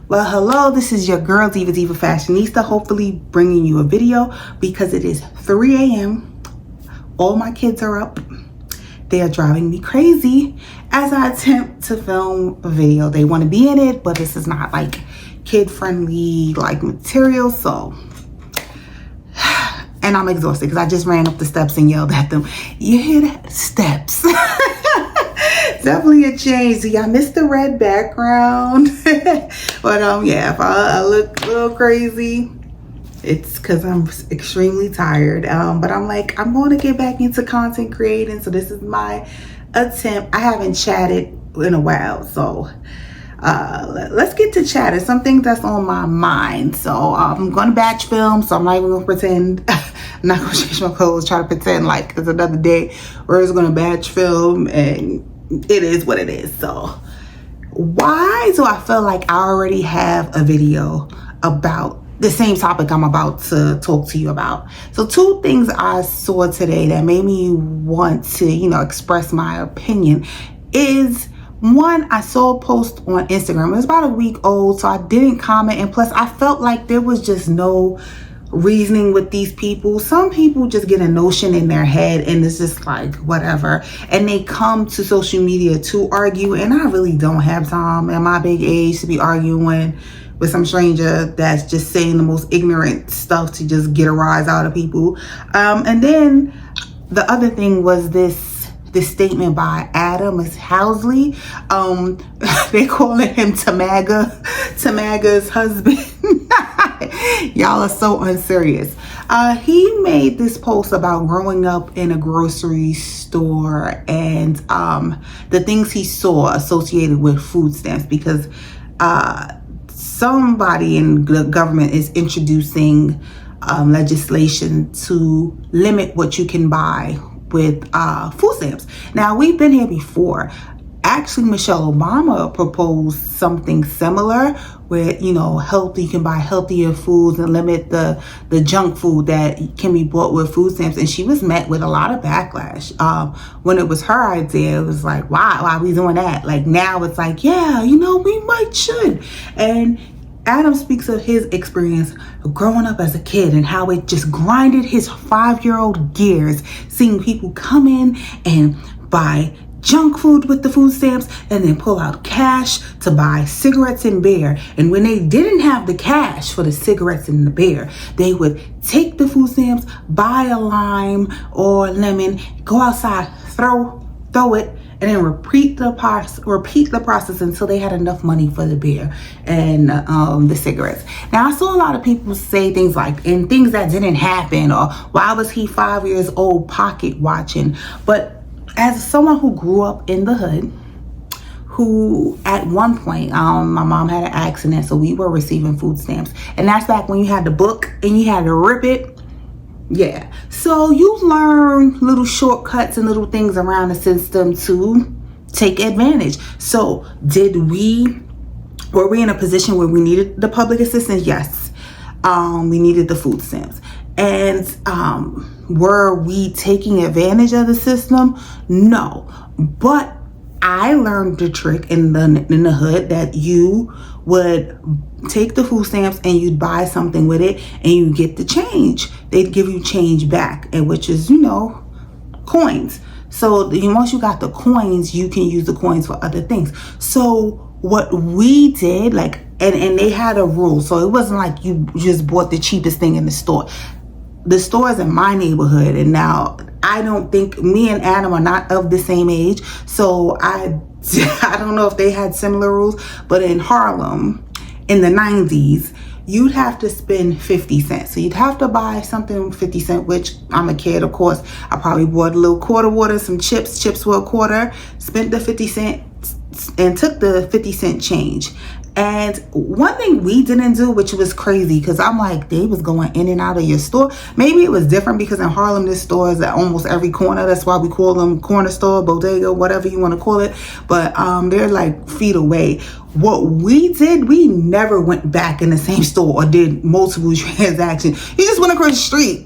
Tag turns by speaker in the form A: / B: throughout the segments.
A: Well, hello, this is your girl Diva Fashionista, hopefully bringing you a video because it is 3 a.m. All my kids are up. They are driving me crazy as I attempt to film a video. They want to be in it, but this is not like kid-friendly like material, so. And I'm exhausted because I just ran up the steps and yelled at them. You hear that? Steps. Definitely a change. See, I missed the red background. But yeah, if I look a little crazy, it's because I'm extremely tired. But I'm like, I'm going to get back into content creating. So this is my attempt. I haven't chatted in a while, so let's get to chatting. Something that's on my mind. So I'm going to batch film, so I'm not even going to pretend. I'm not going to change my clothes, try to pretend like it's another day. We're just going to batch film, and it is what it is. So why do I feel like I already have a video about the same topic I'm about to talk to you about? So two things I saw today that made me want to, express my opinion is, one, I saw a post on Instagram. It was about a week old, so I didn't comment. And plus, I felt like there was just no reasoning with these people. Some people just get a notion in their head and it's just like whatever, and they come to social media to argue, and I really don't have time at my big age to be arguing with some stranger that's just saying the most ignorant stuff to just get a rise out of people. And then the other thing was this statement by Adam Housley. They calling him Tamaga's husband. Y'all are so unserious. He made this post about growing up in a grocery store and the things he saw associated with food stamps, because somebody in the government is introducing legislation to limit what you can buy with food stamps. Now, we've been here before. Actually, Michelle Obama proposed something similar where, healthy, you can buy healthier foods and limit the junk food that can be bought with food stamps. And she was met with a lot of backlash. When it was her idea, it was like, why are we doing that? Like, now it's like, yeah, we might should. And Adam speaks of his experience growing up as a kid and how it just grinded his 5-year-old gears, seeing people come in and buy junk food with the food stamps and then pull out cash to buy cigarettes and beer. And when they didn't have the cash for the cigarettes and the beer, they would take the food stamps, buy a lime or lemon, go outside, throw it, and then repeat the process until they had enough money for the beer and the cigarettes. Now, I saw a lot of people say things like, and things that didn't happen, or why was he 5 years old pocket watching? But as someone who grew up in the hood, who at one point, my mom had an accident, so we were receiving food stamps. And that's back when you had the book and you had to rip it. Yeah, so you learn little shortcuts and little things around the system to take advantage. So were we in a position where we needed the public assistance? Yes. We needed the food stamps. And were we taking advantage of the system? No. But I learned the trick in the hood that you would take the food stamps and you'd buy something with it and you get the change. They'd give you change back, and which is, coins. So once you got the coins, you can use the coins for other things. So what we did, and they had a rule. So it wasn't like you just bought the cheapest thing in the store. The stores in my neighborhood, and now I don't think me and Adam are not of the same age, so I don't know if they had similar rules, but in Harlem in the 90s, you'd have to spend 50 cents. So you'd have to buy something 50 cents, which I'm a kid, of course. I probably bought a little quarter water, some chips. Chips were a quarter, spent the 50 cents and took the 50 cent change. And one thing we didn't do, which was crazy, because I'm like, they was going in and out of your store. Maybe it was different because in Harlem, there's stores at almost every corner. That's why we call them corner store, bodega, whatever you want to call it. But they're like feet away. What we did, we never went back in the same store or did multiple transactions. You just went across the street.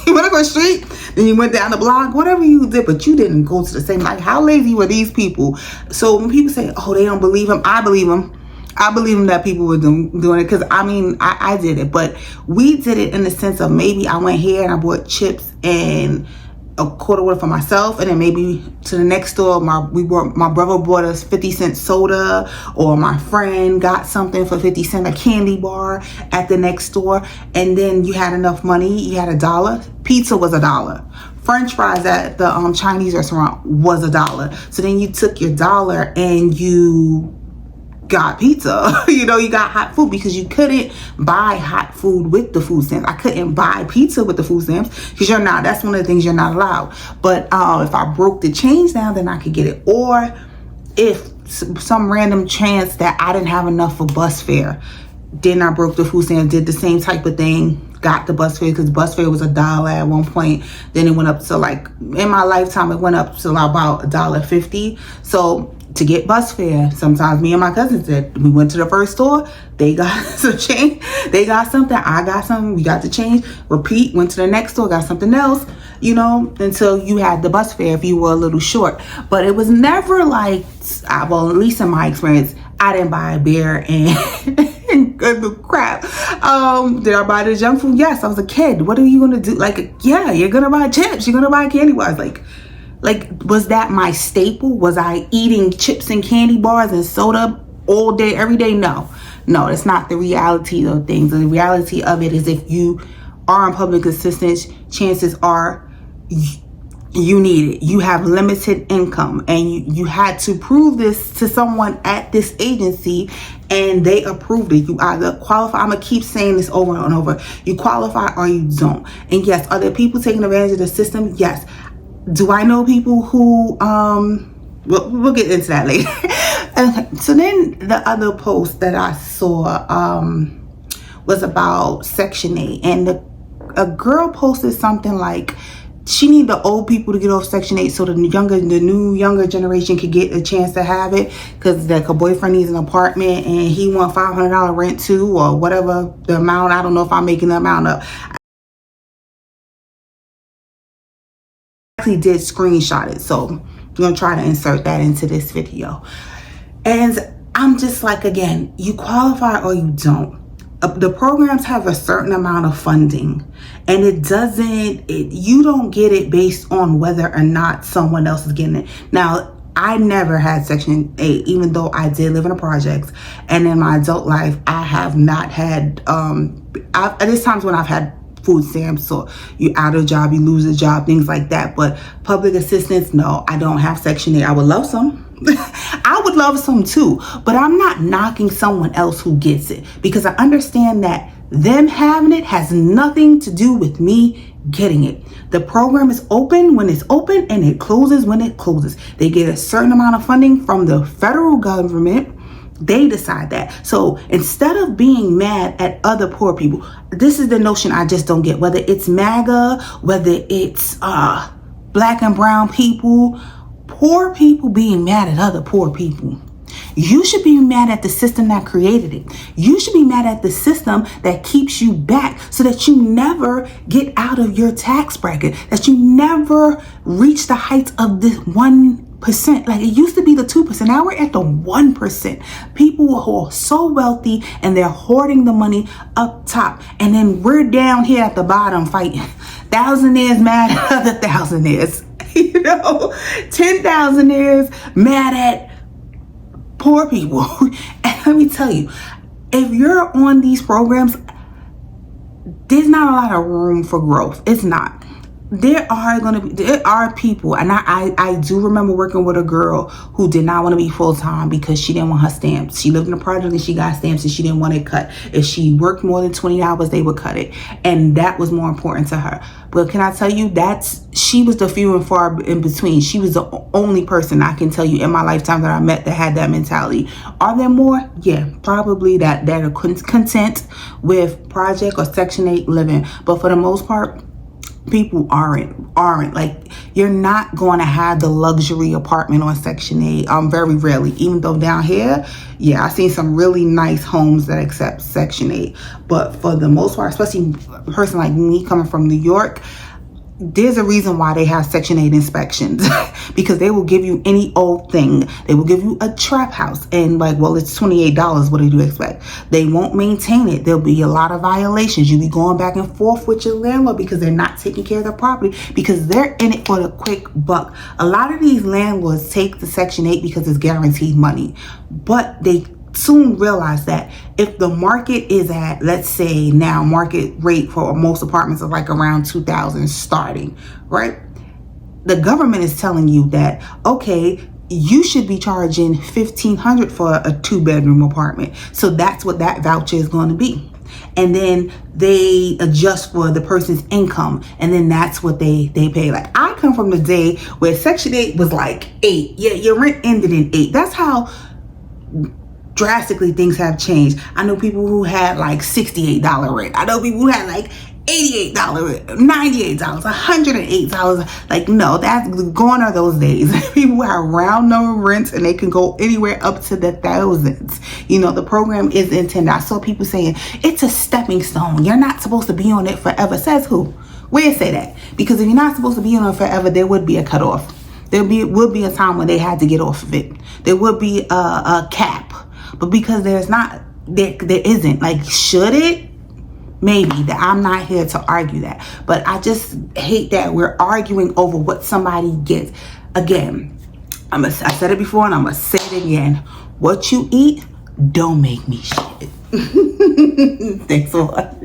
A: You went across the street, then you went down the block, whatever you did, but you didn't go to the same. Like, how lazy were these people? So when people say, oh, they don't believe him, I believe him. I believe that people were doing it because I did it, but we did it in the sense of maybe I went here and I bought chips and a quarter worth for myself, and then maybe to the next store my brother bought us 50-cent soda, or my friend got something for 50 cents, a candy bar at the next store, and then you had enough money, you had $1. Pizza was $1. French fries at the Chinese restaurant was $1. So then you took your $1 and you got pizza. You got hot food, because you couldn't buy hot food with the food stamps. I couldn't buy pizza with the food stamps because that's one of the things you're not allowed. But if I broke the change down, then I could get it. Or if some random chance that I didn't have enough for bus fare, then I broke the food stamp, did the same type of thing, got the bus fare, because bus fare was $1 at one point. Then it went up to, like, in my lifetime, it went up to about $1.50. So to get bus fare, sometimes me and my cousins did. We went to the first store, they got some change, they got something, I got something, we got the change, repeat, went to the next store, got something else, until you had the bus fare if you were a little short. But it was never like, well, at least in my experience, I didn't buy a beer and the crap. Did I buy the junk food? Yes, I was a kid. What are you gonna do? Like, yeah, you're gonna buy chips, you're gonna buy candy bars. Like, was that my staple? Was I eating chips and candy bars and soda all day, every day? No, it's not the reality of things. The reality of it is, if you are on public assistance, chances are you need it. You have limited income, and you had to prove this to someone at this agency, and they approved it. You either qualify. I'm gonna keep saying this over and over. You qualify or you don't. And yes, are there people taking advantage of the system? Yes. Do I know people who, we'll get into that later. So then the other post that I saw was about Section 8. And a girl posted something like, she need the old people to get off Section 8 so the new younger generation could get a chance to have it, because her boyfriend needs an apartment and he want $500 rent too, or whatever the amount. I don't know if I'm making the amount up. Did screenshot it, so I'm gonna try to insert that into this video. And I'm just like, again, you qualify or you don't. The programs have a certain amount of funding, and you don't get it based on whether or not someone else is getting it. Now, I never had Section 8, even though I did live in the projects, and in my adult life I have not had there's times when I've had food stamps, so you out of a job, you lose a job, things like that. But public assistance, no, I don't have Section 8. I would love some. I would love some too, but I'm not knocking someone else who gets it, because I understand that them having it has nothing to do with me getting it. The program is open when it's open, and it closes when it closes. They get a certain amount of funding from the federal government. They decide that. So instead of being mad at other poor people, this is the notion I just don't get. Whether it's MAGA, whether it's black and brown people, poor people being mad at other poor people. You should be mad at the system that created it. You should be mad at the system that keeps you back so that you never get out of your tax bracket, that you never reach the heights of this 1%. Like, it used to be the 2%. Now we're at the 1%. People who are so wealthy and they're hoarding the money up top. And then we're down here at the bottom fighting. Thousandaires mad at other thousandaires. 10,000aires mad at poor people. And let me tell you, if you're on these programs, there's not a lot of room for growth. It's not. There are people, and I do remember working with a girl who did not want to be full-time because she didn't want her stamps. She lived in a project and she got stamps and she didn't want it cut. If she worked more than 20 hours, they would cut it. And that was more important to her. But can I tell you, she was the few and far in between. She was the only person I can tell you in my lifetime that I met that had that mentality. Are there more? Yeah, probably that are content with project or Section 8 living. But for the most part, people aren't like, you're not going to have the luxury apartment on Section 8 very rarely. Even though down here, yeah, I've seen some really nice homes that accept Section 8, but for the most part, especially a person like me coming from New York, there's a reason why they have Section 8 inspections because they will give you any old thing. They will give you a trap house and like, well, it's $28. What do you expect? They won't maintain it. There'll be a lot of violations. You'll be going back and forth with your landlord because they're not taking care of the property because they're in it for the quick buck. A lot of these landlords take the Section 8 because it's guaranteed money, but they soon realize that if the market is at, let's say now market rate for most apartments are like around 2,000 starting, right? The government is telling you that, okay, you should be charging $1,500 for a 2-bedroom apartment. So that's what that voucher is going to be. And then they adjust for the person's income. And then that's what they pay. Like, I come from the day where Section 8 was like 8. Yeah, your rent ended in 8. That's how drastically things have changed. I know people who had like $68 rent. I know people who had like $88 rent, $98, $108. Like, no, that's gone are those days. People have round number rents and they can go anywhere up to the thousands. You know, the program is intended. I saw people saying it's a stepping stone. You're not supposed to be on it forever. Says who? Where say that? Because if you're not supposed to be on it forever, there would be a cutoff. There would be a time when they had to get off of it. There would be a cap. But because there's not, there isn't. Like, should it? Maybe. That I'm not here to argue that. But I just hate that we're arguing over what somebody gets. Again, I said it before and I'm going to say it again. What you eat, don't make me shit. Thanks a lot.